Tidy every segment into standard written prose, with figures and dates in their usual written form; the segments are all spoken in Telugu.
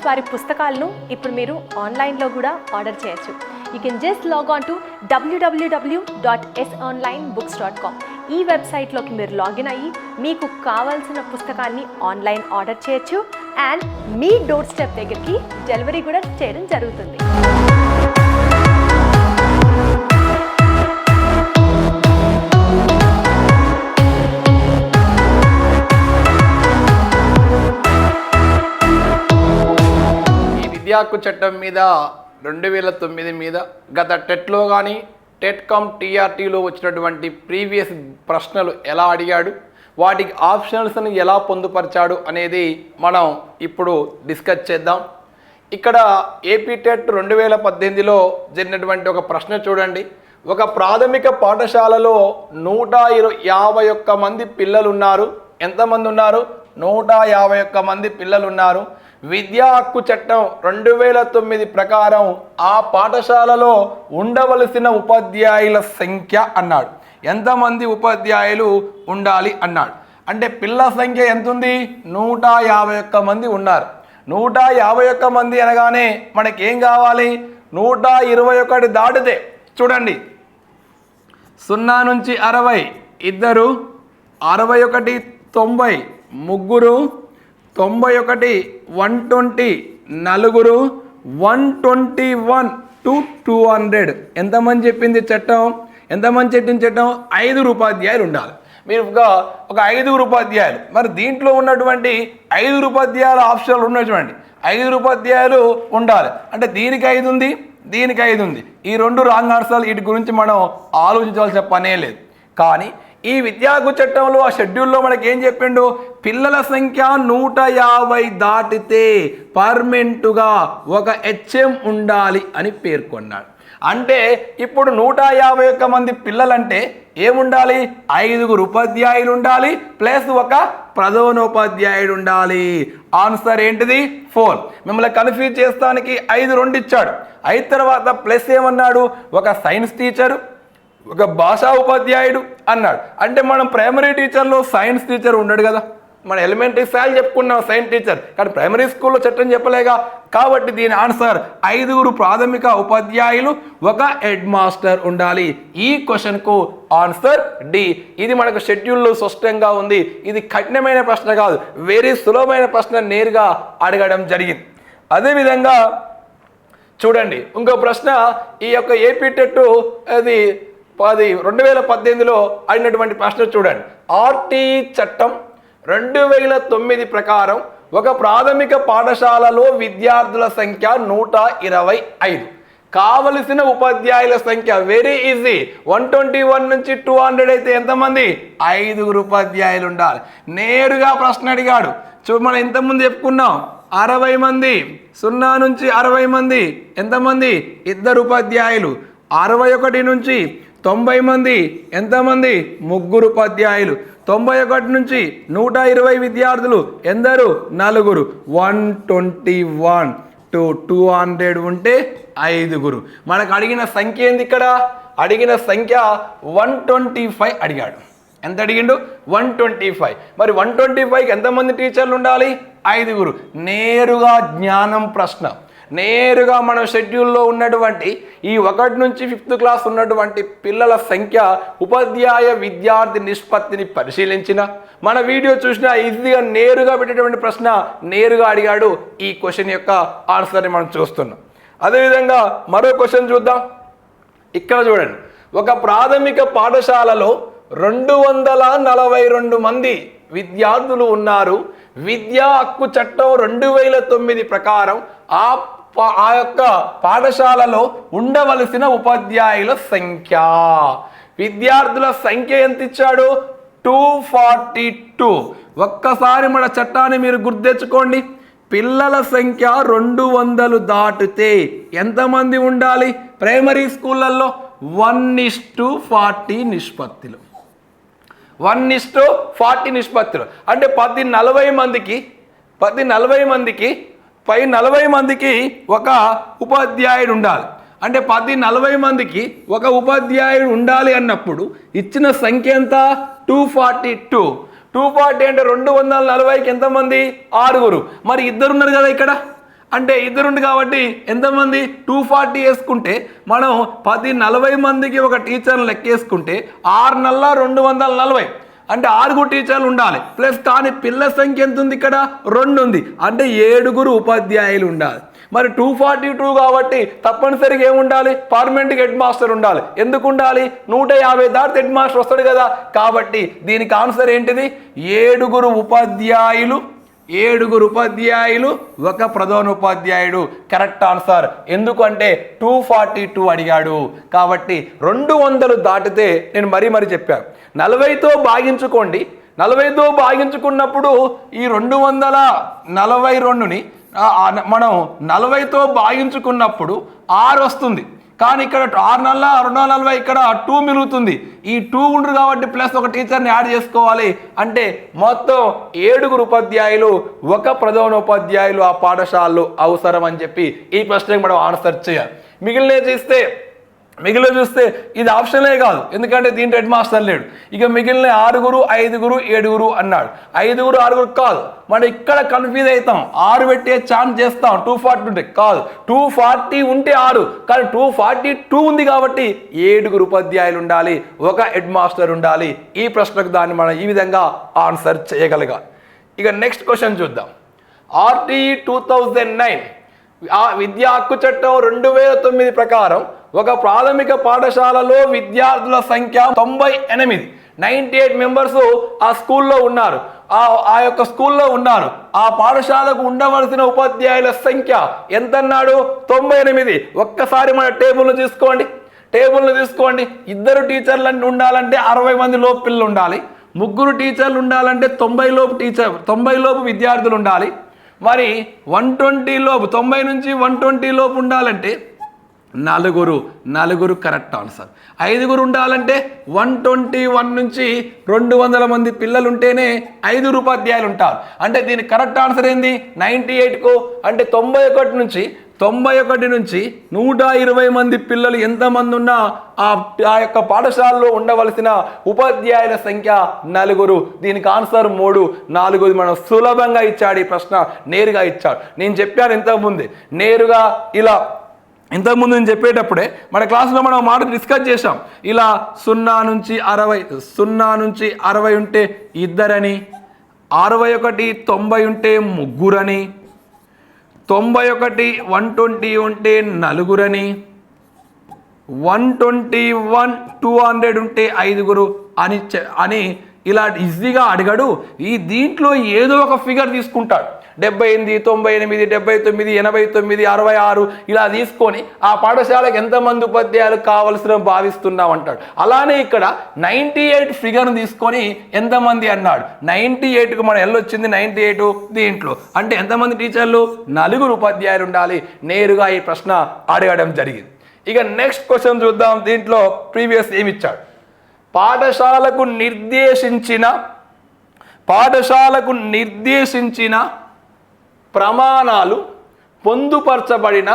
వారి పుస్తకాలను ఇప్పుడు మీరు ఆన్లైన్లో కూడా ఆర్డర్ చేయొచ్చు. You can just log on to www.sonlinebooks.com. ఈ వెబ్సైట్లోకి మీరు లాగిన్ అయ్యి మీకు కావాల్సిన పుస్తకాన్ని ఆన్లైన్ ఆర్డర్ చేయొచ్చు అండ్ మీ డోర్ స్టెప్ దగ్గరికి డెలివరీ కూడా చేయడం జరుగుతుంది. విద్యా హక్కు చట్టం మీద 2009 మీద గత టెట్లో కానీ టెట్కామ్ టీఆర్టీలో వచ్చినటువంటి ప్రీవియస్ ప్రశ్నలు ఎలా అడిగాడు, వాటికి ఆప్షన్స్ని ఎలా పొందుపరిచాడు అనేది మనం ఇప్పుడు డిస్కస్ చేద్దాం. ఇక్కడ ఏపీ టెట్ 2018లో జరిగినటువంటి ఒక ప్రశ్న చూడండి. ఒక ప్రాథమిక పాఠశాలలో 151 మంది పిల్లలు ఉన్నారు. ఎంతమంది ఉన్నారు? 151 మంది పిల్లలు ఉన్నారు. విద్యా హక్కు చట్టం 2009 ప్రకారం ఆ పాఠశాలలో ఉండవలసిన ఉపాధ్యాయుల సంఖ్య అన్నాడు. ఎంతమంది ఉపాధ్యాయులు ఉండాలి అన్నాడు. అంటే పిల్లల సంఖ్య ఎంత ఉంది? 151 మంది ఉన్నారు. 151 మంది అనగానే మనకేం కావాలి? 121 దాటితే చూడండి, 0 నుంచి 60 ఇద్దరు, 61 90 ముగ్గురు, 91 120 నలుగురు, 121 to 200 ఎంతమంది చెప్పింది చట్టం? ఎంతమంది చెప్పింది చట్టం? 5 ఉపాధ్యాయులు ఉండాలి. మీరు ఒక 5 ఉపాధ్యాయులు, మరి దీంట్లో ఉన్నటువంటి 5 ఉపాధ్యాయుల ఆప్షన్లు ఉన్నాయి చూడండి. 5 ఉపాధ్యాయులు ఉండాలి అంటే దీనికి 5 ఉంది, దీనికి 5 ఉంది. ఈ 2 రాంగ్ ఆన్సర్లు. వీటి గురించి మనం ఆలోచించవలసిన పనే లేదు. కానీ ఈ విద్యా హక్కు చట్టంలో ఆ షెడ్యూల్లో మనకి ఏం చెప్పిండు? పిల్లల సంఖ్య 150 దాటితే పర్మనెంట్గా ఒక హెచ్ఎం ఉండాలి అని పేర్కొన్నాడు. అంటే ఇప్పుడు 151 మంది పిల్లలంటే ఏముండాలి? 5 ఉపాధ్యాయులు ఉండాలి ప్లస్ ఒక ప్రధానోపాధ్యాయుడు ఉండాలి. ఆన్సర్ ఏంటిది? 4. మిమ్మల్ని కన్ఫ్యూజ్ చేస్తానికి 5 2 ఇచ్చాడు. 5 తర్వాత ప్లస్ ఏమన్నాడు? ఒక సైన్స్ టీచరు, ఒక భాషా ఉపాధ్యాయుడు అన్నాడు. అంటే మనం ప్రైమరీ టీచర్లో సైన్స్ టీచర్ ఉండడు కదా. మన ఎలిమెంటరీ స్థాయిలు చెప్పుకున్నాం సైన్స్ టీచర్, కానీ ప్రైమరీ స్కూల్లో చట్టం చెప్పలేగా. కాబట్టి దీని ఆన్సర్ 5 ప్రాథమిక ఉపాధ్యాయులు, ఒక హెడ్ మాస్టర్ ఉండాలి. ఈ క్వశ్చన్కు ఆన్సర్ డి. ఇది మనకు షెడ్యూల్లో స్పష్టంగా ఉంది. ఇది కఠినమైన ప్రశ్న కాదు, వెరీ సులభమైన ప్రశ్న నేరుగా అడగడం జరిగింది. అదేవిధంగా చూడండి ఇంకో ప్రశ్న. ఈ యొక్క ఏపీ టెట్ అది 2018లో అడిగినటువంటి ప్రశ్న చూడండి. ఆర్టీఈ చట్టం 2009 ప్రకారం ఒక ప్రాథమిక పాఠశాలలో విద్యార్థుల సంఖ్య 125. కావలసిన ఉపాధ్యాయుల సంఖ్య వెరీ ఈజీ. 121 నుంచి 200 అయితే ఎంతమంది? 5 ఉపాధ్యాయులు ఉండాలి. నేరుగా ప్రశ్న అడిగాడు. మనం ఎంతమంది చెప్పుకున్నాం? 60 మంది. 0 నుంచి 60 మంది ఎంతమంది? 2 ఉపాధ్యాయులు. 61 నుంచి 90 మంది ఎంతమంది? 3 ఉపాధ్యాయులు. 91 నుంచి 120 విద్యార్థులు ఎందరు? 4. 121 to 200 ఉంటే 5. మనకు అడిగిన సంఖ్య ఏంది? ఇక్కడ అడిగిన సంఖ్య 125 అడిగాడు. ఎంత అడిగిండు? 125. మరి 125కి ఎంతమంది టీచర్లు ఉండాలి? 5. నేరుగా జ్ఞానం ప్రశ్న. నేరుగా మన షెడ్యూల్లో ఉన్నటువంటి ఈ 1 నుంచి 5th క్లాస్ ఉన్నటువంటి పిల్లల సంఖ్య, ఉపాధ్యాయ విద్యార్థి నిష్పత్తిని పరిశీలించిన మన వీడియో చూసినా ఈజీగా నేరుగా పెట్టేటువంటి ప్రశ్న నేరుగా అడిగాడు. ఈ క్వశ్చన్ యొక్క ఆన్సర్ని మనం చూస్తున్నాం. అదేవిధంగా మరో క్వశ్చన్ చూద్దాం. ఇక్కడ చూడండి, ఒక ప్రాథమిక పాఠశాలలో 242 మంది విద్యార్థులు ఉన్నారు. విద్యా హక్కు చట్టం 2009 ప్రకారం ఆ యొక్క పాఠశాలలో ఉండవలసిన ఉపాధ్యాయుల సంఖ్య, విద్యార్థుల సంఖ్య ఎంత ఇచ్చాడు? 242. ఒక్కసారి మన చట్టాన్ని మీరు గుర్తెచ్చుకోండి. పిల్లల సంఖ్య 200 దాటితే ఎంతమంది ఉండాలి? ప్రైమరీ స్కూళ్ళల్లో 1:40 నిష్పత్తులు. 1:40 నిష్పత్తులు అంటే 40 మందికి 40 మందికి ఒక ఉపాధ్యాయుడు ఉండాలి. అంటే 40 మందికి ఒక ఉపాధ్యాయుడు ఉండాలి అన్నప్పుడు ఇచ్చిన సంఖ్య ఎంత? 242. 240 అంటే 240కి ఎంతమంది? 6. మరి ఇద్దరు ఉన్నారు కదా ఇక్కడ. అంటే ఇద్దరుండి కాబట్టి ఎంతమంది 240 వేసుకుంటే మనం 40 మందికి ఒక టీచర్ని లెక్కేసుకుంటే 6 నెలల 240 అంటే 6 టీచర్లు ఉండాలి ప్లస్ కానీ పిల్లల సంఖ్య ఎంత ఉంది ఇక్కడ 2 ఉంది అంటే 7 ఉపాధ్యాయులు ఉండాలి. మరి 242 కాబట్టి తప్పనిసరిగా ఏముండాలి పర్మనెంట్ హెడ్ మాస్టర్ ఉండాలి. ఎందుకు ఉండాలి 150 దాటి హెడ్ మాస్టర్ వస్తాడు కదా. కాబట్టి దీనికి ఆన్సర్ ఏంటిది 7 ఉపాధ్యాయులు 7 ఉపాధ్యాయులు ఒక ప్రధానోపాధ్యాయుడు కరెక్ట్ ఆన్సర్. ఎందుకంటే 242 అడిగాడు కాబట్టి 200 దాటితే నేను మరీ చెప్పాను 40తో భాగించుకోండి. 40తో భాగించుకున్నప్పుడు ఈ 242ని మనం 40తో భాగించుకున్నప్పుడు 6 వస్తుంది. కానీ ఇక్కడ 6 నెలల 240 ఇక్కడ 2 మిగులుతుంది. ఈ 2 ఉండరు కాబట్టి ప్లస్ ఒక టీచర్ని యాడ్ చేసుకోవాలి. అంటే మొత్తం 7 ఉపాధ్యాయులు ఒక ప్రధానోపాధ్యాయులు ఆ పాఠశాలలో అవసరం అని చెప్పి ఈ ప్రశ్నకు మనం ఆన్సర్ చేయాలి. మిగిలిన చూస్తే ఇది ఆప్షనే కాదు, ఎందుకంటే దీంట్లో హెడ్ మాస్టర్ లేడు. ఇక మిగిలిన 6 5 7 అన్నాడు. 5 6 కాదు, మనం ఇక్కడ కన్ఫ్యూజ్ అవుతాం. 6 పెట్టే ఛాన్స్ చేస్తాం 240 ఉంటే కాదు, 240 ఉంటే 6 కానీ 242 ఉంది కాబట్టి 7 ఉపాధ్యాయులు ఉండాలి, ఒక హెడ్ మాస్టర్ ఉండాలి. ఈ ప్రశ్నకు దాన్ని మనం ఈ విధంగా ఆన్సర్ చేయగలగాలి. ఇక నెక్స్ట్ క్వశ్చన్ చూద్దాం. RTE 2009 విద్యా హక్కు చట్టం 2009 ప్రకారం ఒక ప్రాథమిక పాఠశాలలో విద్యార్థుల సంఖ్య 98 మెంబర్స్ ఆ స్కూల్లో ఉన్నారు. ఆ యొక్క స్కూల్లో ఉన్నారు. ఆ పాఠశాలకు ఉండవలసిన ఉపాధ్యాయుల సంఖ్య ఎంత అన్నాడు 98. ఒక్కసారి మన టేబుల్ను తీసుకోండి. 2 టీచర్లు ఉండాలంటే 60 మంది లోపు పిల్లలు ఉండాలి. 3 టీచర్లు ఉండాలంటే 90 లోపు విద్యార్థులు ఉండాలి. మరి 120 లోపు 90 నుంచి 120 లోపు ఉండాలంటే 4 కరెక్ట్ ఆన్సర్. 5 ఉండాలంటే 121 నుంచి 200 మంది పిల్లలు ఉంటేనే 5 ఉపాధ్యాయులు ఉంటారు. అంటే దీని కరెక్ట్ ఆన్సర్ ఏంది 98కు అంటే 91 నుంచి 120 మంది పిల్లలు ఎంతమంది ఉన్నా ఆ యొక్క పాఠశాలలో ఉండవలసిన ఉపాధ్యాయుల సంఖ్య 4. దీనికి ఆన్సర్ 3. 4 మనం సులభంగా ఇచ్చాడు. ఈ ప్రశ్న నేరుగా ఇచ్చాడు. నేను చెప్పాను ఇంతకుముందే నేరుగా ఇలా. ఇంతకుముందు నేను చెప్పేటప్పుడే మన క్లాసులో మనం మాట డిస్కస్ చేసాం. ఇలా 0 నుంచి 60 ఉంటే 2 అని, 61 90 ఉంటే 3 అని, 91 120 ఉంటే 4 అని, 121 200 ఉంటే 5 అని ఇలా ఈజీగా అడిగాడు. దీంట్లో ఏదో ఒక ఫిగర్ తీసుకుంటాడు. 78 98 79 89 66 ఇలా తీసుకొని ఆ పాఠశాలకు ఎంతమంది ఉపాధ్యాయులు కావలసిన భావిస్తున్నాం అంటాడు. అలానే ఇక్కడ 98 ఫిగర్ను తీసుకొని ఎంతమంది అన్నాడు. 98కు మన వచ్చింది 98 దీంట్లో అంటే ఎంతమంది టీచర్లు 4 ఉపాధ్యాయులు ఉండాలి. నేరుగా ఈ ప్రశ్న అడగడం జరిగింది. ఇక నెక్స్ట్ క్వశ్చన్ చూద్దాం. దీంట్లో ప్రీవియస్ ఏమి ఇచ్చాడు. పాఠశాలకు నిర్దేశించిన ప్రమాణాలు పొందుపరచబడిన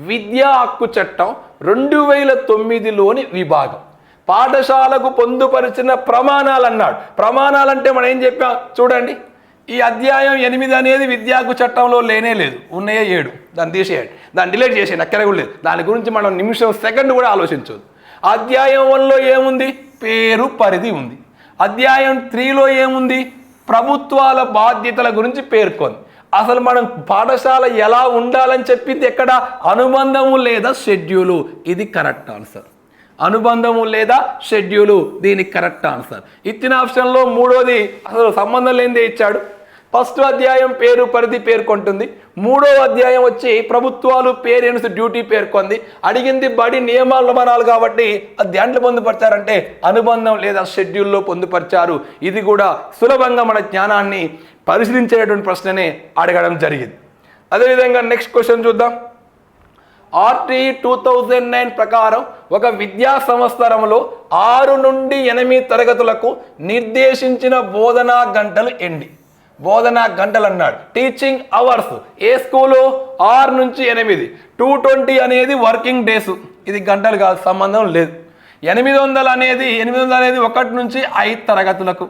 విద్యా హక్కు చట్టం 2009లోని విభాగం. పాఠశాలకు పొందుపరిచిన ప్రమాణాలు అన్నాడు. ప్రమాణాలంటే మనం ఏం చెప్పాం చూడండి. ఈ అధ్యాయం 8 అనేది విద్యా హక్కు చట్టంలో లేనే లేదు. ఉన్నాయే 7. దాన్ని తీసేయండి, దాన్ని డిలీట్ చేసేయండి, అక్కడ కూడా లేదు. దాని గురించి మనం నిమిషం సెకండ్ కూడా ఆలోచించదు. అధ్యాయం 1లో ఏముంది పేరు పరిధి ఉంది. అధ్యాయం 3లో ఏముంది ప్రభుత్వాల బాధ్యతల గురించి పేర్కొంది. అసలు మనం పాఠశాల ఎలా ఉండాలని చెప్పింది ఎక్కడ అనుబంధము లేదా షెడ్యూలు. ఇది కరెక్ట్ ఆన్సర్. అనుబంధము లేదా షెడ్యూలు దీనికి కరెక్ట్ ఆన్సర్. ఇచ్చిన ఆప్షన్లో 3వది అసలు సంబంధం లేనిదే ఇచ్చాడు. ఫస్ట్ అధ్యాయం పేరు పరిధి పేర్కొంటుంది. 3వ అధ్యాయం వచ్చి ప్రభుత్వాలు పేరెంట్స్ డ్యూటీ పేర్కొంది. అడిగింది బడి నియమాలు కాబట్టి అది దాంట్లో పొందుపరిచారంటే అనుబంధం లేదా షెడ్యూల్లో పొందుపరిచారు. ఇది కూడా సులభంగా మన జ్ఞానాన్ని పరిశీలించేటువంటి ప్రశ్ననే అడగడం జరిగింది. అదేవిధంగా నెక్స్ట్ క్వశ్చన్ చూద్దాం. RTE 2009 ప్రకారం ఒక విద్యా సంవత్సరంలో 6 నుండి 8 తరగతులకు నిర్దేశించిన బోధనా గంటలు ఎన్ని? బోధనా గంటలు అన్నాడు. టీచింగ్ అవర్స్ ఏ స్కూలు 6 నుంచి 8. 220 అనేది వర్కింగ్ డేస్. ఇది గంటలు కాదు, సంబంధం లేదు. 800 అనేది 1 నుంచి 5 తరగతులకు.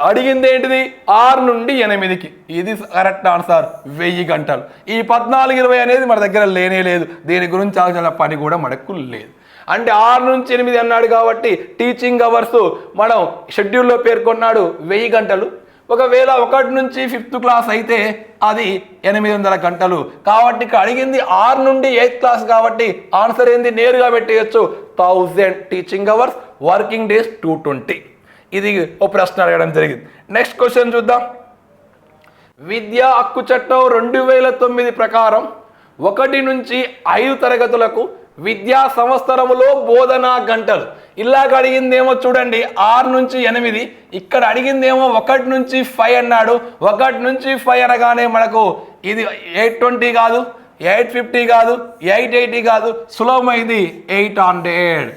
అడిగింది ఏంటిది 6 నుండి 8కి. ఇది కరెక్ట్ ఆన్సర్ 1000 గంటలు. ఈ 14-20 అనేది మన దగ్గర లేనే లేదు. దీని గురించి ఆలోచన పని కూడా మనకు లేదు. అంటే 6 నుంచి 8 అన్నాడు కాబట్టి టీచింగ్ అవర్స్ మనం షెడ్యూల్లో పేర్కొన్నాడు 1000 గంటలు. ఒకవేళ 1 నుంచి 5th క్లాస్ అయితే అది 800 గంటలు. కాబట్టి ఇక్కడ అడిగింది 6 నుండి 8th క్లాస్ కాబట్టి ఆన్సర్ ఏంది నేరుగా పెట్టేయచ్చు 1000 టీచింగ్ అవర్స్, వర్కింగ్ డేస్ 220. ఇది ఒక ప్రశ్న అడగడం జరిగింది. నెక్స్ట్ క్వశ్చన్ చూద్దాం. విద్యా హక్కు చట్టం 2009 ప్రకారం 1 నుంచి 5 తరగతులకు విద్యా సంవత్సరములో బోధనా గంటలు. ఇలాగ అడిగిందేమో చూడండి 6 నుంచి 8, ఇక్కడ అడిగిందేమో 1 నుంచి 5 అన్నాడు. 1 నుంచి 5 అనగానే మనకు ఇది 820 కాదు, 850 కాదు, 880 కాదు, సులభమైంది 800.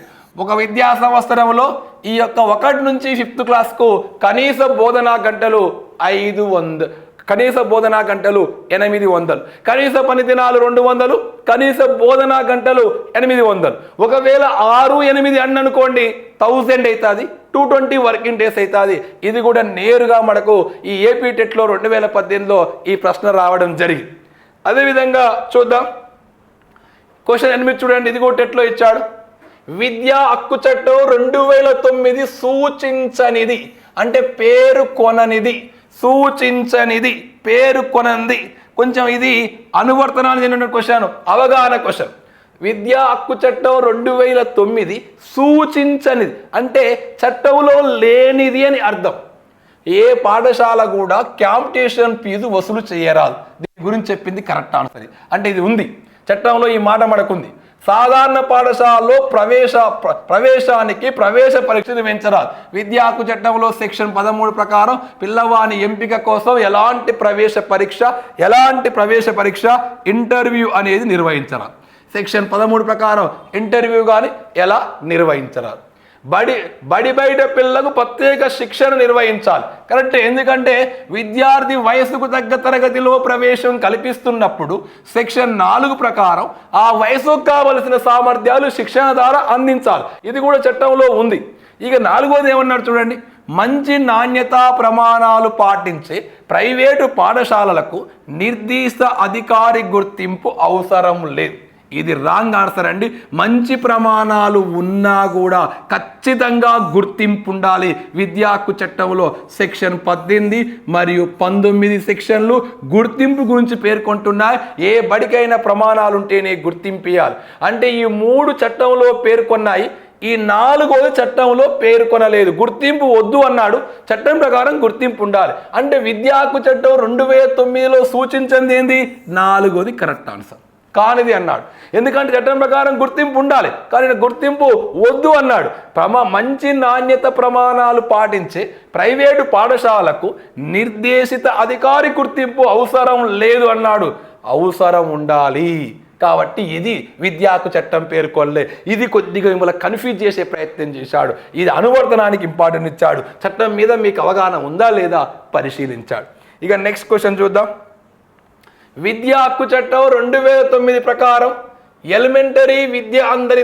ఒక విద్యా సంవత్సరంలో ఈ యొక్క 1 నుంచి 5th క్లాస్కు కనీస బోధనా గంటలు 500, కనీస బోధనా గంటలు 800, కనీస పని దినాలు 200, కనీస బోధనా గంటలు 800. ఒకవేళ 6, 8 అని అనుకోండి 1000 అవుతుంది, 220 వర్కింగ్ డేస్ అవుతుంది. ఇది కూడా నేరుగా మనకు ఈ ఏపీ టెట్లో 2018లో ఈ ప్రశ్న రావడం జరిగింది. అదేవిధంగా చూద్దాం క్వశ్చన్ 8 చూడండి. ఇది కూడా టెట్లో ఇచ్చాడు. విద్యా హక్కు చట్టం 2009 సూచించనిది అంటే పేరుకొననిది, సూచించనిది, పేరుకొననిది. కొంచెం ఇది అనువర్తనాన్ని చెందిన క్వశ్చన్, అవగాహన క్వశ్చన్. విద్యా హక్కు చట్టం 2009 సూచించనిది అంటే చట్టంలో లేనిది అని అర్థం. ఏ పాఠశాల కూడా క్యాంపిటేషన్ ఫీజు వసూలు చేయరాదు. దీని గురించి చెప్పింది కరెక్ట్ ఆన్సర్. అంటే ఇది ఉంది చట్టంలో, ఈ మాట మనకుంది. సాధారణ పాఠశాలలో ప్రవేశానికి ప్రవేశ పరీక్ష నిర్వహించరాదు. విద్యా హక్కు చట్టంలో సెక్షన్ 13 ప్రకారం పిల్లవాని ఎంపిక కోసం ఎలాంటి ప్రవేశ పరీక్ష ఇంటర్వ్యూ అనేది నిర్వహించరాదు. సెక్షన్ 13 ప్రకారం ఇంటర్వ్యూ కానీ ఎలా నిర్వహించరాదు. బడి బయట పిల్లలకు ప్రత్యేక శిక్షణ నిర్వహించాలి. కరెక్ట్. ఎందుకంటే విద్యార్థి వయసుకు తగ్గ తరగతిలో ప్రవేశం కల్పిస్తున్నప్పుడు సెక్షన్ 4 ప్రకారం ఆ వయసుకు కావలసిన సామర్థ్యాలు శిక్షణ ద్వారా అందించాలి. ఇది కూడా చట్టంలో ఉంది. ఇక 4వది ఏమన్నాడు చూడండి. మంచి నాణ్యతా ప్రమాణాలు పాటించే ప్రైవేటు పాఠశాలలకు నిర్దిష్ట అధికారి గుర్తింపు అవసరం లేదు. ఇది రాంగ్ ఆన్సర్ అండి. మంచి ప్రమాణాలు ఉన్నా కూడా ఖచ్చితంగా గుర్తింపు ఉండాలి. విద్యా హక్కు చట్టంలో సెక్షన్ 18 మరియు 19 సెక్షన్లు గుర్తింపు గురించి పేర్కొంటున్నాయి. ఏ బడికైనా ప్రమాణాలు ఉంటేనే గుర్తింపు ఇవ్వాలి. అంటే ఈ 3 చట్టంలో పేర్కొన్నాయి, ఈ 4వది చట్టంలో పేర్కొనలేదు. గుర్తింపు వద్దు అన్నాడు, చట్టం ప్రకారం గుర్తింపు ఉండాలి. అంటే విద్యా హక్కు చట్టం 2009లో సూచించింది ఏంది? 4వది కరెక్ట్ ఆన్సర్. కానిది అన్నాడు. ఎందుకంటే చట్టం ప్రకారం గుర్తింపు ఉండాలి, కానీ గుర్తింపు వద్దు అన్నాడు. మంచి నాణ్యత ప్రమాణాలు పాటించే ప్రైవేటు పాఠశాలకు నిర్దేశిత అధికారి గుర్తింపు అవసరం లేదు అన్నాడు. అవసరం ఉండాలి. కాబట్టి ఇది విద్యా హక్కు చట్టం పేర్కొనలే. ఇది కొద్దిగా మిమ్మల్ని కన్ఫ్యూజ్ చేసే ప్రయత్నం చేశాడు. ఇది అనువర్తనానికి ఇంపార్టెంట్ ఇచ్చాడు. చట్టం మీద మీకు అవగాహన ఉందా లేదా పరిశీలించాడు. ఇక నెక్స్ట్ క్వశ్చన్ చూద్దాం. విద్యా హక్కు చట్టం 2009 ప్రకారం ఎలిమెంటరీ విద్య అందరి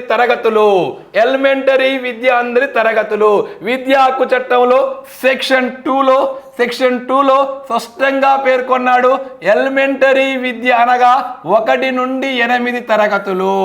తరగతులు, విద్యా హక్కు చట్టంలో సెక్షన్ 2లో స్పష్టంగా పేర్కొన్నాడు. ఎలిమెంటరీ విద్య అనగా 1 నుండి 8 తరగతులు,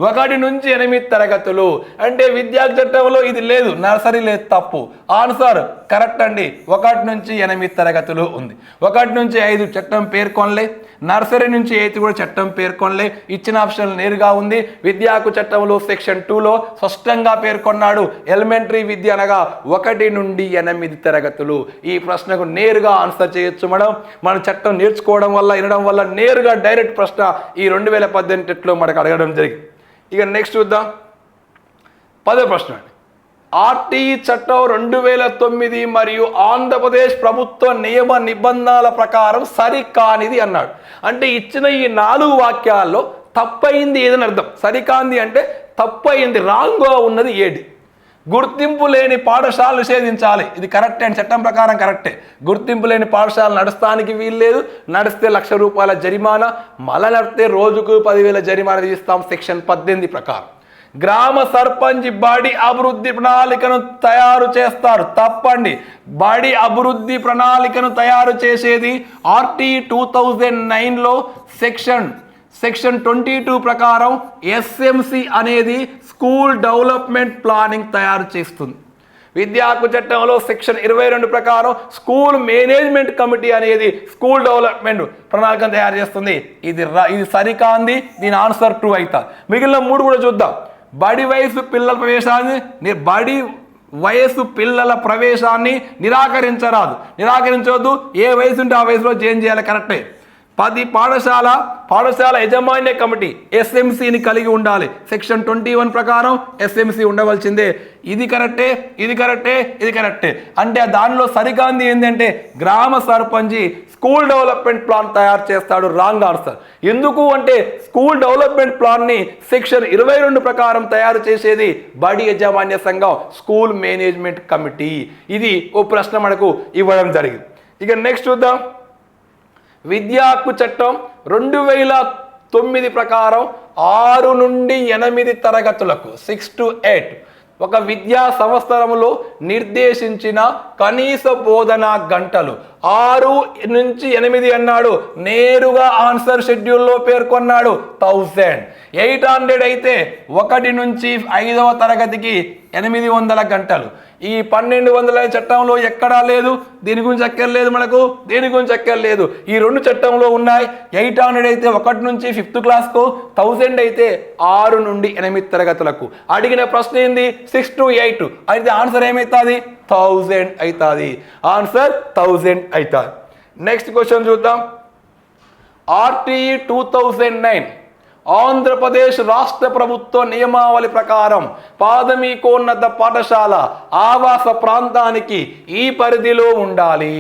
1 నుంచి 8 తరగతులు. అంటే విద్యా చట్టంలో ఇది లేదు, నర్సరీ లేదు, తప్పు. ఆన్సర్ కరెక్ట్ అండి. 1 నుంచి 8 తరగతులు ఉంది. 1 నుంచి 5 చట్టం పేర్కొనలే. నర్సరీ నుంచి 8 కూడా చట్టం పేర్కొనలే. ఇచ్చిన ఆప్షన్ నేరుగా ఉంది. విద్యా హక్కు చట్టంలో సెక్షన్ 2లో స్పష్టంగా పేర్కొన్నాడు. ఎలిమెంటరీ విద్య అనగా 1 నుండి 8 తరగతులు. ఈ ప్రశ్నకు నేరుగా ఆన్సర్ చేయొచ్చు మేడం. మన చట్టం నేర్చుకోవడం వల్ల, వినడం వల్ల నేరుగా డైరెక్ట్ ప్రశ్న ఈ 2018లో మనకు అడగడం జరిగింది. ఇక నెక్స్ట్ చూద్దాం. 10వ ప్రశ్న అండి. ఆర్టీఈ చట్టం 2009 మరియు ఆంధ్రప్రదేశ్ ప్రభుత్వ నియమ నిబంధనల ప్రకారం సరికానిది అన్నాడు. అంటే ఇచ్చిన ఈ 4 వాక్యాల్లో తప్పయింది ఏదని అర్థం. సరికాంది అంటే తప్పయింది, రాంగ్గా ఉన్నది ఏది? గుర్తింపు లేని పాఠశాల నిషేధించాలి. ఇది కరెక్టే అండి, చట్టం ప్రకారం కరెక్టే. గుర్తింపు లేని పాఠశాల నడుస్తానికి వీల్లేదు. నడిస్తే 1,00,000 రూపాయల జరిమానా, మళ్ళా నడిస్తే రోజుకు 10,000 జరిమానా విధిస్తాం సెక్షన్ 18 ప్రకారం. గ్రామ సర్పంచ్ బడి అభివృద్ధి ప్రణాళికను తయారు చేస్తారు. తప్పండి. బడి అభివృద్ధి ప్రణాళికను తయారు చేసేది RT 2009లో సెక్షన్ 22 ప్రకారం SMC అనేది స్కూల్ డెవలప్మెంట్ ప్లానింగ్ తయారు చేస్తుంది. విద్యా హక్కు చట్టంలో సెక్షన్ 22 ప్రకారం స్కూల్ మేనేజ్మెంట్ కమిటీ అనేది స్కూల్ డెవలప్మెంట్ ప్రణాళికను తయారు చేస్తుంది. ఇది సరికాంది. దీని ఆన్సర్ 2 అవుతుంది. మిగిలిన 3 కూడా చూద్దాం. బడి వయసు పిల్లల ప్రవేశాన్ని నిరాకరించవద్దు. ఏ వయసు ఉంటే ఆ వయసులో చేంజ్ చేయాలి, కరెక్టే. 10 పాఠశాల యాజమాన్య కమిటీ SMCని కలిగి ఉండాలి. సెక్షన్ 21 ప్రకారం SMC ఉండవలసిందే. ఇది కరెక్టే. అంటే దానిలో సరికాంది ఏంటంటే గ్రామ సర్పంచి స్కూల్ డెవలప్మెంట్ ప్లాన్ తయారు చేస్తాడు. Wrong answer. ఎందుకు అంటే స్కూల్ డెవలప్మెంట్ ప్లాన్ని సెక్షన్ 22 ప్రకారం తయారు చేసేది బడి యాజమాన్య సంఘం, స్కూల్ మేనేజ్మెంట్ కమిటీ. ఇది ఓ ప్రశ్న మనకు ఇవ్వడం జరిగింది. ఇక నెక్స్ట్ చూద్దాం. విద్యా హక్కు చట్టం 2009 ప్రకారం 6 నుండి 8 తరగతులకు 6 to 8 ఒక విద్యా సంవత్సరంలో నిర్దేశించిన కనీస బోధనా గంటలు 6 నుంచి 8 అన్నాడు. నేరుగా ఆన్సర్ షెడ్యూల్లో పేర్కొన్నాడు 1000. 800 అయితే 1 నుంచి 5వ తరగతికి 800 గంటలు. ఈ 1200 చట్టంలో ఎక్కడా లేదు. దీని గురించి ఎక్కర్లేదు మనకు. ఈ 2 చట్టంలో ఉన్నాయి. 800 అయితే 1 నుంచి 5th క్లాస్కు, 1000 అయితే 6 నుండి 8 తరగతులకు. అడిగిన ప్రశ్న ఏంది? 6 to 8 అయితే ఆన్సర్ ఏమవుతుంది? 1000 అవుతుంది. ఆన్సర్ 1000 అవుతుంది. నెక్స్ట్ క్వశ్చన్ చూద్దాం. RT 2009 ఆంధ్రప్రదేశ్ రాష్ట్ర ప్రభుత్వ నియమావళి ప్రకారం ప్రాథమికోన్నత పాఠశాల ఆవాస ప్రాంతానికి ఈ పరిధిలో ఉండాలి.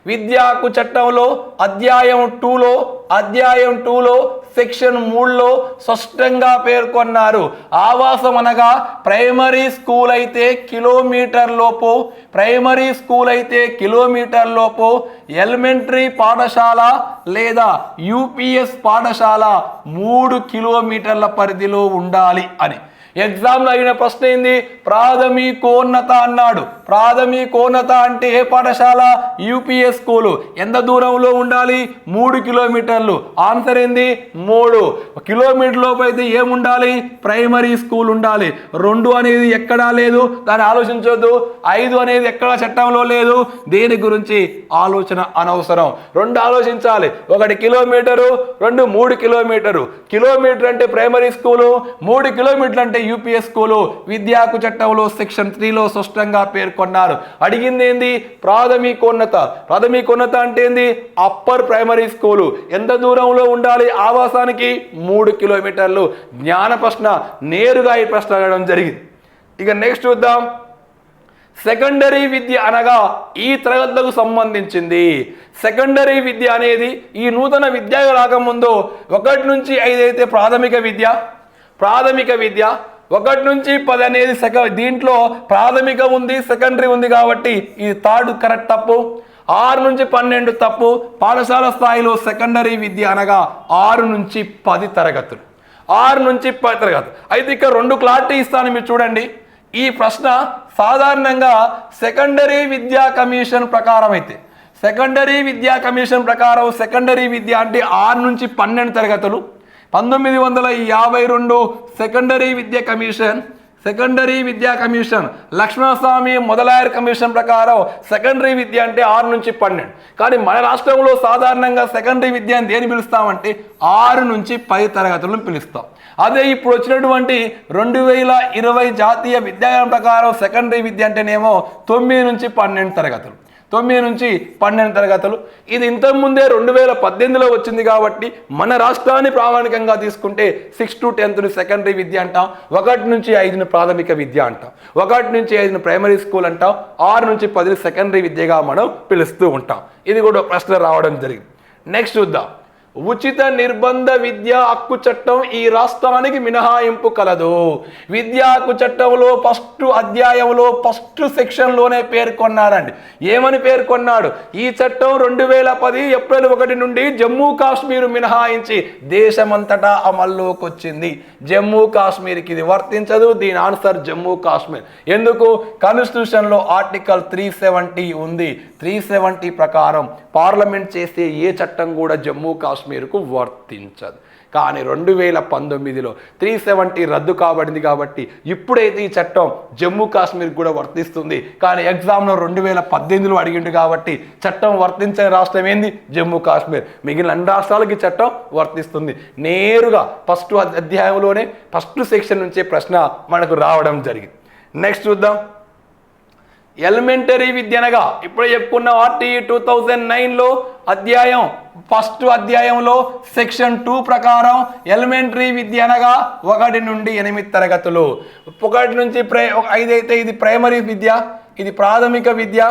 విద్యా హక్కు చట్టంలో అధ్యాయం 2లో సెక్షన్ 3లో స్పష్టంగా పేర్కొన్నారు. ఆవాసం అనగా ప్రైమరీ స్కూల్ అయితే కిలోమీటర్ లోపు, ఎలిమెంటరీ పాఠశాల లేదా UPS పాఠశాల 3 కిలోమీటర్ల పరిధిలో ఉండాలి అని. ఎగ్జామ్లో అయిన ప్రశ్న ఏంది? ప్రాథమికోన్నత అన్నాడు. ప్రాథమికోన్నత అంటే ఏ పాఠశాల? UPS school. ఎంత దూరంలో ఉండాలి? 3 కిలోమీటర్లు. ఆన్సర్ ఏంది? 3 కిలోమీటర్ లోపు అయితే ఏముండాలి? ప్రైమరీ స్కూల్ ఉండాలి. 2 అనేది ఎక్కడా లేదు, దాన్ని ఆలోచించొద్దు. 5 అనేది ఎక్కడ చట్టంలో లేదు, దేని గురించి ఆలోచన అనవసరం. 2 ఆలోచించాలి. 1 కిలోమీటరు, 2 3 కిలోమీటరు. కిలోమీటర్ అంటే ప్రైమరీ స్కూలు, 3 కిలోమీటర్లు అంటే UPS స్కూలు. విద్యా హక్కు చట్టంలో సెక్షన్ 3లో స్పష్టంగా పేర్కొన్నారు. అడిగింది ఏంది? ప్రాథమికోన్నత అంటే ఏంది? Upper primary school. ఎంత దూరంలో ఉండాలి ఆవాసానికి? 3 కిలోమీటర్లు. జ్ఞాన ప్రశ్న. నేరుగా ఈ ప్రశ్న అడగడం జరిగింది. ఇక నెక్స్ట్ చూద్దాం. సెకండరీ విద్య అనగా ఈ తరగతులకు సంబంధించింది. సెకండరీ విద్య అనేది ఈ నూతన విద్య రాకముందు 1 నుంచి 5 అయితే ప్రాథమిక విద్య, 1 నుంచి 10 అనేది దీంట్లో ప్రాథమిక ఉంది, సెకండరీ ఉంది కాబట్టి ఇది 3rd కరెక్ట్ తప్పు. 6 నుంచి 12 తప్పు. పాఠశాల స్థాయిలో సెకండరీ విద్య అనగా 6 నుంచి 10 తరగతులు. 6 నుంచి 10 తరగతులు. అయితే ఇక్కడ 2 క్లారిటీ ఇస్తాను, మీరు చూడండి. ఈ ప్రశ్న సాధారణంగా సెకండరీ విద్యా కమిషన్ ప్రకారం అయితే సెకండరీ విద్య అంటే 6 నుంచి 12 తరగతులు. 1952 సెకండరీ విద్యా కమిషన్ లక్ష్మణస్వామి మొదలైన కమిషన్ ప్రకారం సెకండరీ విద్య అంటే 6 నుంచి 12. కానీ మన రాష్ట్రంలో సాధారణంగా సెకండరీ విద్య అని దేని పిలుస్తామంటే 6 నుంచి 10 తరగతులను పిలుస్తాం. అదే ఇప్పుడు వచ్చినటువంటి 2020 జాతీయ విద్యాలయం ప్రకారం సెకండరీ విద్య అంటేనేమో 9 నుంచి 12 తరగతులు. 9 నుంచి 12 తరగతులు. ఇది ఇంతకుముందే 2018లో వచ్చింది కాబట్టి మన రాష్ట్రాన్ని ప్రామాణికంగా తీసుకుంటే 6 to 10ని సెకండరీ విద్య అంటాం, 1 నుంచి 5ని ప్రాథమిక విద్య అంటాం, 1 నుంచి 5ని ప్రైమరీ స్కూల్ అంటాం, 6 నుంచి 10ని సెకండరీ విద్యగా మనం పిలుస్తూ ఉంటాం. ఇది కూడా ప్రశ్న రావడం జరిగింది. నెక్స్ట్ చూద్దాం. ఉచిత నిర్బంధ విద్యా హక్కు చట్టం ఈ రాష్ట్రానికి మినహాయింపు కలదు. విద్యా హక్కు చట్టంలో ఫస్ట్ అధ్యాయంలో ఫస్ట్ సెక్షన్లోనే పేర్కొన్నాడండి. ఏమని పేర్కొన్నాడు? ఈ చట్టం 2010 ఏప్రిల్ 1 నుండి జమ్మూ కాశ్మీర్ మినహాయించి దేశమంతటా అమల్లోకి వచ్చింది. జమ్మూ కాశ్మీర్కి ఇది వర్తించదు. దీని ఆన్సర్ జమ్మూ కాశ్మీర్. ఎందుకు? కాన్స్టిట్యూషన్లో ఆర్టికల్ 370 ఉంది. 370 ప్రకారం పార్లమెంట్ చేసే ఏ చట్టం కూడా జమ్మూ కాశ్మీర్కు వర్తించదు. కానీ 2019లో 370 రద్దు కాబడింది కాబట్టి ఇప్పుడైతే ఈ చట్టం జమ్మూ కాశ్మీర్ కూడా వర్తిస్తుంది. కానీ ఎగ్జామ్లో 2018లో అడిగిండు కాబట్టి చట్టం వర్తించని రాష్ట్రం ఏంది? జమ్మూ కాశ్మీర్. మిగిలిన అన్ని రాష్ట్రాలకి చట్టం వర్తిస్తుంది. నేరుగా ఫస్ట్ అధ్యాయంలోనే ఫస్ట్ సెక్షన్ నుంచే ప్రశ్న మనకు రావడం జరిగింది. నెక్స్ట్ చూద్దాం. ఎలిమెంటరీ విద్య అనగా ఇప్పుడే చెప్పుకున్న RTE 2009లో అధ్యాయం ఫస్ట్ అధ్యాయంలో సెక్షన్ 2 ప్రకారం ఎలిమెంటరీ విద్య అనగా 1 నుండి 8 తరగతులు. 1 నుంచి 5 అయితే ఇది ప్రైమరీ విద్య, ఇది ప్రాథమిక విద్య.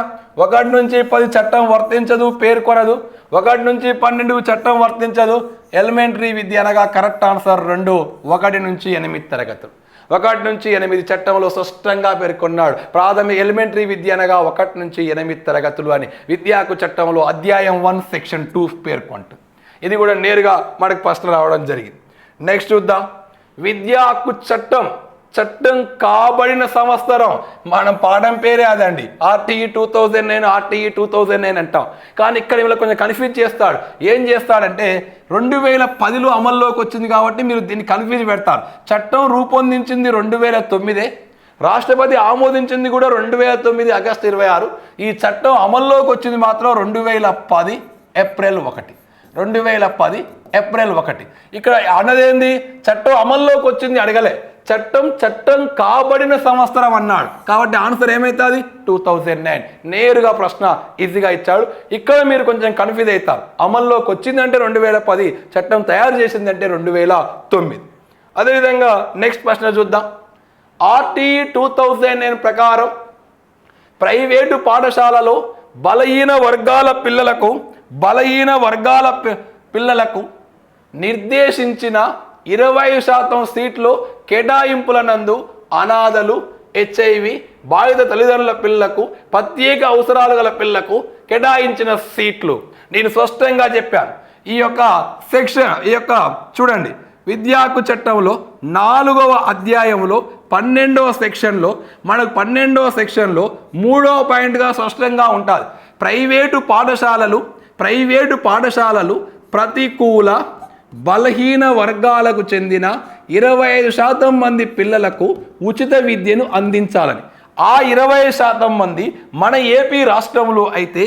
1 నుంచి 10 చట్టం వర్తించదు, పేర్కొనదు. 1 నుంచి 12 చట్టం వర్తించదు. ఎలిమెంటరీ విద్య అనగా కరెక్ట్ ఆన్సర్ 2, 1 నుంచి 8 తరగతులు. 1 నుంచి 8 చట్టంలో స్పష్టంగా పేర్కొన్నాడు. ప్రాథమిక ఎలిమెంటరీ విద్య అనగా 1 నుంచి 8 తరగతులు అని విద్యా హక్కు చట్టంలో అధ్యాయం 1 సెక్షన్ 2 పేర్కొంటుంది. ఇది కూడా నేరుగా మనకు ప్రశ్న రావడం జరిగింది. నెక్స్ట్ చూద్దాం. విద్యా హక్కు చట్టం కాబడిన సంవత్సరం. మనం పాఠం పేరే అదండి, RTE 2009 RTE 2009 అంటాం. కానీ ఇక్కడ వీళ్ళు కొంచెం కన్ఫ్యూజ్ చేస్తాడు. ఏం చేస్తాడంటే 2010లో అమల్లోకి వచ్చింది కాబట్టి మీరు దీన్ని కన్ఫ్యూజ్ పెడతారు. చట్టం రూపొందించింది 2009, రాష్ట్రపతి ఆమోదించింది కూడా 2009 ఆగస్టు 26. ఈ చట్టం అమల్లోకి వచ్చింది మాత్రం 2010 ఏప్రిల్ 1. 2010 ఏప్రిల్ 1. ఇక్కడ అన్నదేంది? చట్టం అమల్లోకి వచ్చింది అడగలే, చట్టం కాబడిన సంవత్సరం అన్నాడు. కాబట్టి ఆన్సర్ ఏమవుతుంది? 2009. నేరుగా ప్రశ్న ఈజీగా ఇచ్చాడు. ఇక్కడ మీరు కొంచెం కన్ఫ్యూజ్ అవుతారు. అమల్లోకి వచ్చిందంటే 2010, చట్టం తయారు చేసిందంటే 2009. అదేవిధంగా నెక్స్ట్ ప్రశ్న చూద్దాం. RTE 2009 ప్రకారం ప్రైవేటు పాఠశాలలో బలహీన వర్గాల పిల్లలకు నిర్దేశించిన 20% సీట్లు కేటాయింపుల నందు అనాథలు, HIV బాధిత తల్లిదండ్రుల పిల్లలకు, ప్రత్యేక అవసరాలు గల పిల్లలకు కేటాయించిన సీట్లు. నేను స్పష్టంగా చెప్పాను. ఈ యొక్క సెక్షన్ చూడండి, విద్యా హక్కు చట్టంలో 4వ అధ్యాయంలో 12వ సెక్షన్లో మనకు 12వ సెక్షన్లో 3వ పాయింట్గా స్పష్టంగా ఉంటుంది. ప్రైవేటు పాఠశాలలు ప్రతికూల బలహీన వర్గాలకు చెందిన 25% మంది పిల్లలకు ఉచిత విద్యను అందించాలని. ఆ 20% మంది మన ఏపీ రాష్ట్రంలో అయితే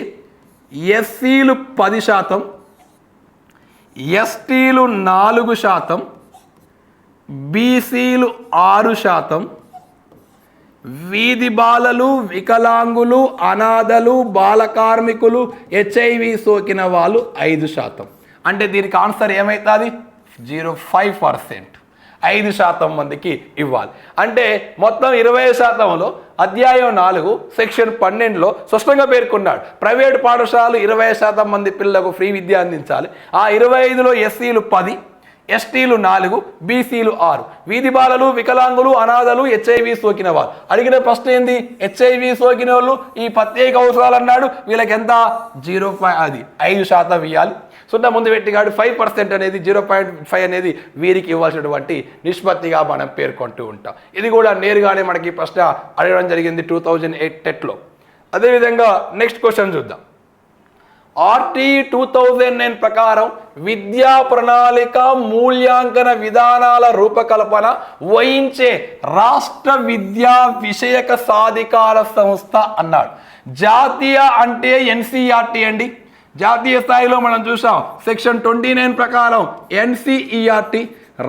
ఎస్సీలు 10%, ఎస్టీలు 4%, బీసీలు 6%, వీధి బాలలు, వికలాంగులు, అనాథలు, బాల కార్మికులు, HIV సోకిన వాళ్ళు 5%. అంటే దీనికి ఆన్సర్ ఏమవుతుంది? 0.5%. 5% మందికి ఇవ్వాలి. అంటే మొత్తం 20%లో అధ్యాయం 4 సెక్షన్ 12లో స్పష్టంగా పేర్కొన్నాడు. ప్రైవేట్ పాఠశాలలు 20% మంది పిల్లలకు ఫ్రీ విద్య అందించాలి. ఆ 25లో ఎస్సీలు 10, ఎస్టీలు 4, బీసీలు 6, వీధి బాలలు, వికలాంగులు, అనాథలు, HIV సోకిన వాళ్ళు. అడిగిన ప్రశ్న ఏంది? HIV సోకిన వాళ్ళు ఈ ప్రత్యేక అవసరాలు అన్నాడు. వీళ్ళకి ఎంత? 5% ఇవ్వాలి. సున్నా ముందు పెట్టిగాడు 5% అనేది 0.5 అనేది వీరికి ఇవ్వాల్సినటువంటి నిష్పత్తిగా మనం పేర్కొంటూ ఉంటాం. ఇది కూడా నేరుగానే మనకి ప్రశ్న అడగడం జరిగింది 2008 టెట్లో. అదేవిధంగా నెక్స్ట్ క్వశ్చన్ చూద్దాం. RTE 2009 ప్రకారం విద్యా ప్రణాళిక మూల్యాంకన విధానాల రూపకల్పన వహించే రాష్ట్ర విద్యా విషయక సాధికార సంస్థ అన్నాడు. జాతీయ అంటే NCERT అండి. జాతీయ స్థాయిలో మనం చూసాం సెక్షన్ 29 ప్రకారం NCERT.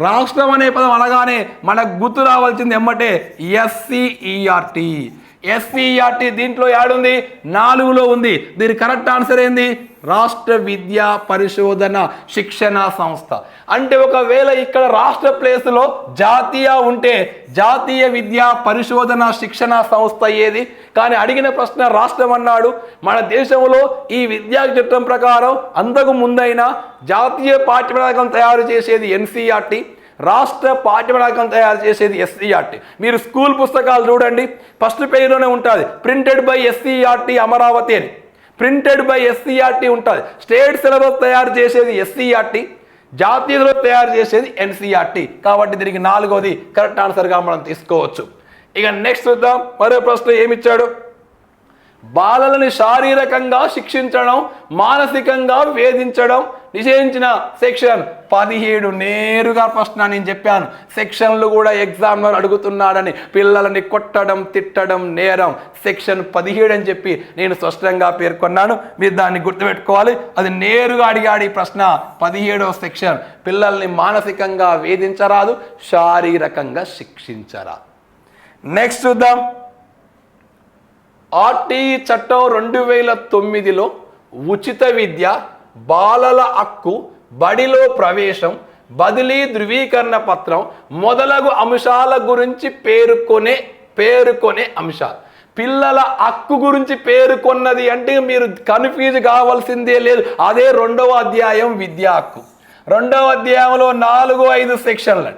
రాష్ట్రం అనే పదం అనగానే మనకు గుర్తు రావాల్సింది ఎమ్మటే SCERT. దీంట్లో ఏడుంది? 4లో ఉంది. దీని కరెక్ట్ ఆన్సర్ ఏంది? రాష్ట్ర విద్యా పరిశోధన శిక్షణ సంస్థ. అంటే ఒకవేళ ఇక్కడ రాష్ట్ర ప్లేస్లో జాతీయ ఉంటే జాతీయ విద్యా పరిశోధన శిక్షణ సంస్థ ఏది? కానీ అడిగిన ప్రశ్న రాష్ట్రం అన్నాడు. మన దేశంలో ఈ విద్యా చట్టం ప్రకారం అంతకు ముందైనా జాతీయ పాఠ్యప్రణాళికను తయారు చేసేది ఎన్సీఆర్టీ, రాష్ట్ర పాఠ్యప్రణాళికను తయారు చేసేది ఎస్సీఆర్టీ. మీరు స్కూల్ పుస్తకాలు చూడండి, ఫస్ట్ పేజీలోనే ఉంటుంది ప్రింటెడ్ బై ఎస్సీఆర్టీ అమరావతి అని. ప్రింటెడ్ బై ఎస్సీఆర్టీ ఉంటుంది. స్టేట్ సిలబస్ తయారు చేసేది ఎస్సీఆర్టీ, జాతీయ సిలబస్ తయారు చేసేది ఎన్సీఆర్టీ. కాబట్టి దీనికి 4వది కరెక్ట్ ఆన్సర్గా మనం తీసుకోవచ్చు. ఇక నెక్స్ట్ చూద్దాం. మరో ప్రశ్న ఏమిచ్చాడు? బాలలని శారీరకంగా శిక్షించడం, మానసికంగా వేధించడం నిషేధించిన సెక్షన్ 17. నేరుగా ప్రశ్న నేను చెప్పాను, సెక్షన్లు కూడా ఎగ్జామ్లో అడుగుతున్నాడని. పిల్లలని కొట్టడం తిట్టడం నేరం, సెక్షన్ 17 అని చెప్పి నేను స్పష్టంగా పేర్కొన్నాను. మీరు దాన్ని గుర్తుపెట్టుకోవాలి. అది నేరుగా అడిగాడు ఈ ప్రశ్న. 17వ సెక్షన్, పిల్లల్ని మానసికంగా వేధించరాదు, శారీరకంగా శిక్షించరాదు. నెక్స్ట్ చూద్దాం. ఆర్టీఈ చట్టం 2009లో ఉచిత విద్య, బాలల హక్కు, బడిలో ప్రవేశం, బదిలీ ధృవీకరణ పత్రం మొదలగు అంశాల గురించి పేర్కొనే అంశాలు. పిల్లల హక్కు గురించి పేర్కొన్నది అంటే మీరు కన్ఫ్యూజ్ కావాల్సిందే లేదు. అదే 2వ అధ్యాయం విద్యా హక్కు. 2వ అధ్యాయంలో 4-5 సెక్షన్లు.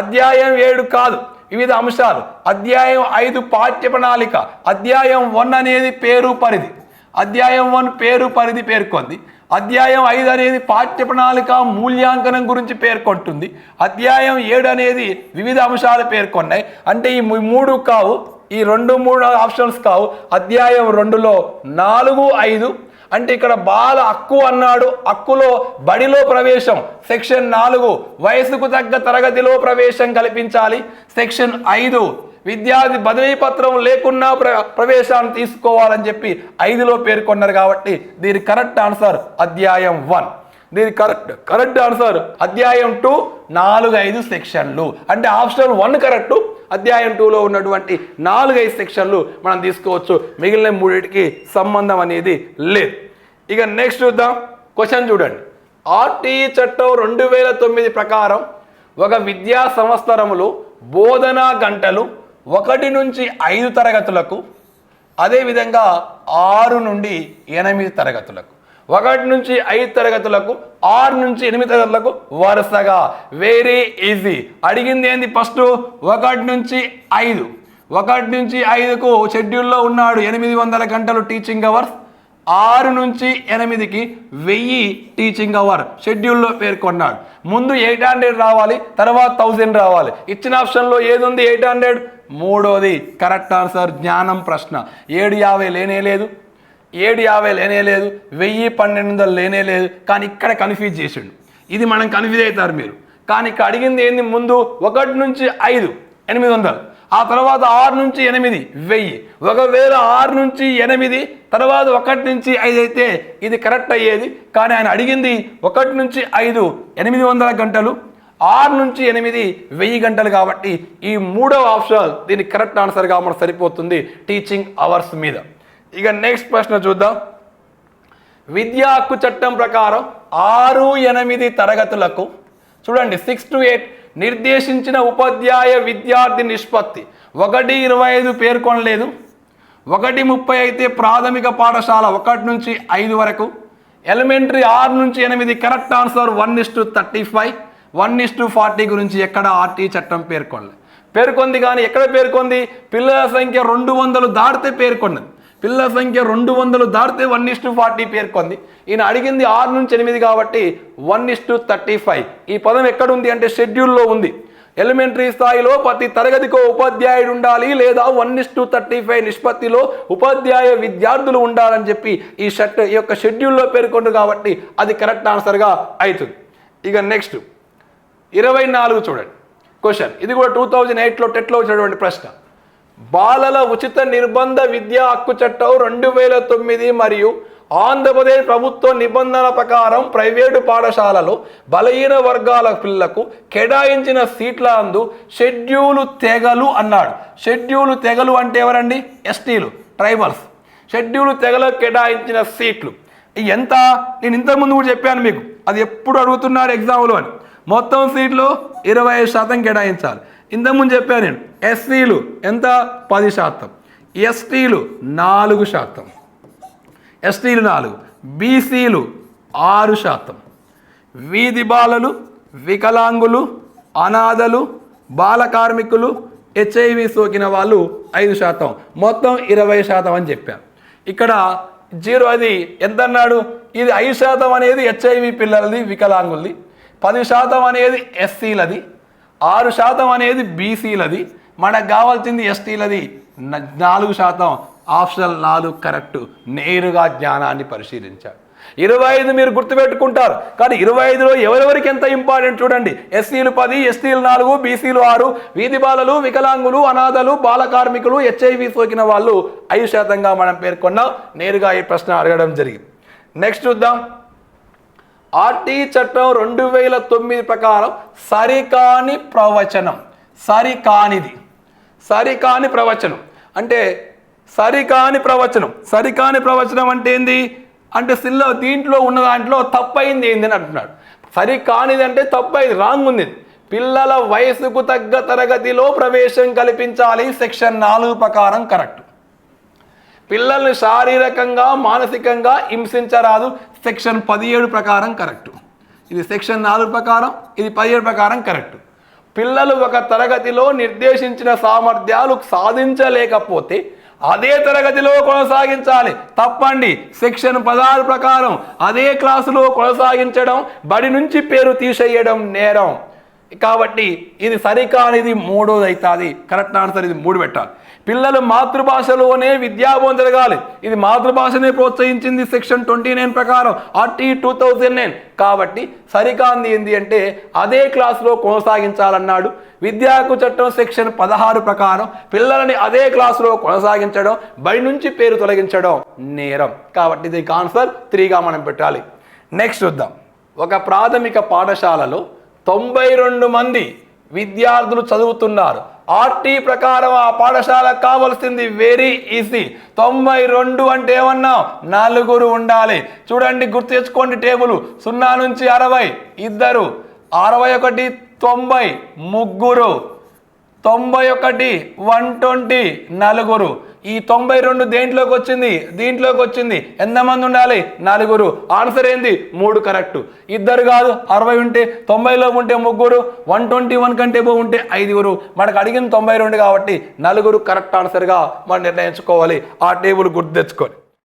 అధ్యాయం 7 కాదు, వివిధ అంశాలు. అధ్యాయం 5 పాఠ్య ప్రణాళిక. అధ్యాయం 1 అనేది పేరు పరిధి. అధ్యాయం 1 పేరు పరిధి పేర్కొంది. అధ్యాయం 5 అనేది పాఠ్య ప్రణాళిక మూల్యాంకనం గురించి పేర్కొంటుంది. అధ్యాయం 7 అనేది వివిధ అంశాలు పేర్కొన్నాయి. అంటే ఈ 3 కావు, ఈ 2-3 ఆప్షన్స్ కావు. అధ్యాయం 2లో 4-5 అంటే ఇక్కడ బాల హక్కు అన్నాడు. హక్కులో బడిలో ప్రవేశం సెక్షన్ 4, వయసుకు తగ్గ తరగతిలో ప్రవేశం కల్పించాలి. సెక్షన్ 5, విద్యార్థి బదిలీ పత్రం లేకున్నా ప్రవేశాన్ని తీసుకోవాలని చెప్పి 5లో పేర్కొన్నారు. కాబట్టి దీని కరెక్ట్ ఆన్సర్ అధ్యాయం 1. దీని కరెక్ట్ ఆన్సర్ అధ్యాయం 2, 4-5 సెక్షన్లు. అంటే ఆప్షన్ 1 కరెక్ట్, అధ్యాయం 2లో ఉన్నటువంటి 4-5 సెక్షన్లు మనం తీసుకోవచ్చు. మిగిలిన 3టికి సంబంధం అనేది లేదు. ఇక నెక్స్ట్ చూద్దాం. క్వశ్చన్ చూడండి. ఆర్టీఈ చట్టం 2009 ప్రకారం ఒక విద్యా సంవత్సరములో బోధనా గంటలు 1 నుంచి 5 తరగతులకు, అదేవిధంగా 6 నుండి 8 తరగతులకు, 1 నుంచి 5 తరగతులకు, 6 నుంచి 8 తరగతులకు వరుసగా. Very easy. అడిగింది ఏంది? ఫస్ట్ 1 నుంచి 5. 1 నుంచి 5కు షెడ్యూల్లో ఉన్నాడు 800 గంటలు టీచింగ్ అవర్స్. 6 నుంచి 8కి 1000 టీచింగ్ అవర్ షెడ్యూల్లో పేర్కొన్నాడు. ముందు 800 రావాలి, తర్వాత 1000 రావాలి. ఇచ్చిన ఆప్షన్లో ఏది ఉంది? 800. 3వది కరెక్ట్ ఆన్సర్. జ్ఞానం ప్రశ్న. 750 లేనే లేదు, 750 లేనే లేదు, 1000-1200 లేనే లేదు. కానీ ఇక్కడ కన్ఫ్యూజ్ చేసిండు. ఇది మనం కన్ఫ్యూజ్ అవుతారు మీరు. కానీ ఇక్కడ అడిగింది ఏంది? ముందు 1 నుంచి 5 800, ఆ తర్వాత 6 నుంచి 8 1000. ఒకవేళ 6 నుంచి 8 తర్వాత 1 నుంచి 5 అయితే ఇది కరెక్ట్ అయ్యేది. కానీ ఆయన అడిగింది 1 నుంచి 5 800 గంటలు, 6 నుంచి 8 1000 గంటలు. కాబట్టి ఈ 3వ ఆప్షన్ దీనికి కరెక్ట్ ఆన్సర్గా మనకు సరిపోతుంది టీచింగ్ అవర్స్ మీద. ఇక నెక్స్ట్ ప్రశ్న చూద్దాం. విద్యా హక్కు చట్టం ప్రకారం 6-8 తరగతులకు చూడండి 6 to 8 నిర్దేశించిన ఉపాధ్యాయ విద్యార్థి నిష్పత్తి 1:25 పేర్కొనలేదు. 1:30 అయితే ప్రాథమిక పాఠశాల 1 నుంచి 5 వరకు, ఎలిమెంటరీ 6 నుంచి 8. Correct answer 1:35. 1:40 గురించి ఎక్కడ ఆర్టీఈ చట్టం పేర్కొంది కానీ ఎక్కడ పేర్కొంది? పిల్లల సంఖ్య 200 దాటితే పేర్కొన్నది. పిల్లల సంఖ్య 200 దాటితే 1:40 పేర్కొంది. ఈయన అడిగింది 6 నుంచి 8 కాబట్టి 1:35. ఈ పదం ఎక్కడుంది అంటే షెడ్యూల్లో ఉంది. ఎలిమెంటరీ స్థాయిలో ప్రతి తరగతికో ఉపాధ్యాయుడు ఉండాలి, లేదా 1:35 నిష్పత్తిలో ఉపాధ్యాయ విద్యార్థులు ఉండాలని చెప్పి ఈ యొక్క షెడ్యూల్లో పేర్కొంది. కాబట్టి అది కరెక్ట్ ఆన్సర్గా అవుతుంది. ఇక నెక్స్ట్ 24 చూడండి క్వశ్చన్. ఇది కూడా 2008లో టెట్లో వచ్చినటువంటి ప్రశ్న. బాలల ఉచిత నిర్బంధ విద్యా హక్కు చట్టం 2009 మరియు ఆంధ్రప్రదేశ్ ప్రభుత్వ నిబంధనల ప్రకారం ప్రైవేటు పాఠశాలలో బలహీన వర్గాల పిల్లలకు కేటాయించిన సీట్ల అందు షెడ్యూలు తెగలు అన్నాడు. షెడ్యూలు తెగలు అంటే ఎవరండి? ఎస్టీలు, ట్రైబల్స్. షెడ్యూలు తెగలకు కేటాయించిన సీట్లు ఎంత నేను ఇంతకుముందు కూడా చెప్పాను మీకు, అది ఎప్పుడు అడుగుతున్నారు ఎగ్జామ్లో అని. మొత్తం సీట్లు 25% కేటాయించాలి. ఇంతకుముందు చెప్పాను నేను, ఎస్సీలు ఎంత 10%, ఎస్టీలు 4%, ఎస్టీలు 4, బీసీలు 6%, వీధి బాలలు, వికలాంగులు, అనాథలు, బాల కార్మికులు, హెచ్ఐవి సోకిన వాళ్ళు 5%, మొత్తం 20% అని చెప్పాను. ఇక్కడ 0 అది ఎంత అన్నాడు, ఇది 5% అనేది హెచ్ఐవి పిల్లలది వికలాంగులది, 10% అనేది ఎస్సీలది, 6% అనేది బీసీలది, మనకు కావాల్సింది ఎస్టీలది 4%. Optional 4 correct. నేరుగా జ్ఞానాన్ని పరిశీలించాడు. 25 మీరు గుర్తుపెట్టుకుంటారు, కానీ 25లో ఎవరెవరికి ఎంత ఇంపార్టెంట్ చూడండి. ఎస్సీలు 10, ఎస్టీలు 4, బీసీలు 6, వీధి బాలలు, వికలాంగులు, అనాథలు, బాల కార్మికులు, హెచ్ఐవి సోకిన వాళ్ళు 5%గా మనం పేర్కొన్నాం. నేరుగా ఈ ప్రశ్న అడగడం జరిగింది. నెక్స్ట్ చూద్దాం. ఆర్టీ చట్టం 2009 ప్రకారం సరికాని ప్రవచనం, సరికాని ప్రవచనం అంటే సరికాని ప్రవచనం అంటే ఏంది అంటే దీంట్లో ఉన్న దాంట్లో తప్పైంది ఏంది అని అంటున్నాడు. సరికానిది అంటే తప్పైంది, రాంగ్ ఉంది. పిల్లల వయసుకు తగ్గ తరగతిలో ప్రవేశం కల్పించాలి, సెక్షన్ 4 ప్రకారం కరెక్ట్. పిల్లల్ని శారీరకంగా మానసికంగా హింసించరాదు, సెక్షన్ 17 ప్రకారం కరెక్ట్. ఇది సెక్షన్ 4 ప్రకారం, ఇది 17 ప్రకారం కరెక్ట్. పిల్లలు ఒక తరగతిలో నిర్దేశించిన సామర్థ్యాలు సాధించలేకపోతే అదే తరగతిలో కొనసాగించాలి, తప్పండి. సెక్షన్ 16 ప్రకారం అదే క్లాసులో కొనసాగించడం, బడి నుంచి పేరు తీసేయడం నేరం. కాబట్టి ఇది సరికానిది 3వ అవుతుంది. కరెక్ట్ ఆన్సర్ ఇది 3 పెట్టాలి. పిల్లలు మాతృభాషలోనే విద్యాబోధన జరగాలి, ఇది మాతృభాషనే ప్రోత్సహించింది సెక్షన్ 29 ప్రకారం, ఆర్టీ 2009. కాబట్టి సరికాంది ఏంది అంటే అదే క్లాసులో కొనసాగించాలన్నాడు. విద్యా హక్కు చట్టం సెక్షన్ 16 ప్రకారం పిల్లలని అదే క్లాసులో కొనసాగించడం, బడి నుంచి పేరు తొలగించడం నేరం. కాబట్టి ఇది ఆన్సర్ 3గా మనం పెట్టాలి. నెక్స్ట్ చూద్దాం. ఒక ప్రాథమిక పాఠశాలలో 92 మంది విద్యార్థులు చదువుతున్నారు. ఆర్టీ ప్రకారం ఆ పాఠశాలకు కావాల్సింది వెరీ ఈజీ. 92 అంటే ఏమన్నాం, 4 ఉండాలి. చూడండి, గుర్తు తెచ్చుకోండి టేబుల్. 0 నుంచి 60 2, 61 90 3, 91 120 4. ఈ 92 దేంట్లోకి వచ్చింది, ఎంతమంది ఉండాలి, 4. ఆన్సర్ ఏంది, 3 కరెక్ట్. 2 కాదు, 60 ఉంటే 90లో ఉంటే 3, 121 కంటే ఉంటే 5. మనకు అడిగిన 92 కాబట్టి 4 కరెక్ట్ ఆన్సర్గా మనం నిర్ణయించుకోవాలి. ఆ టేబుల్ గుర్తు తెచ్చుకొని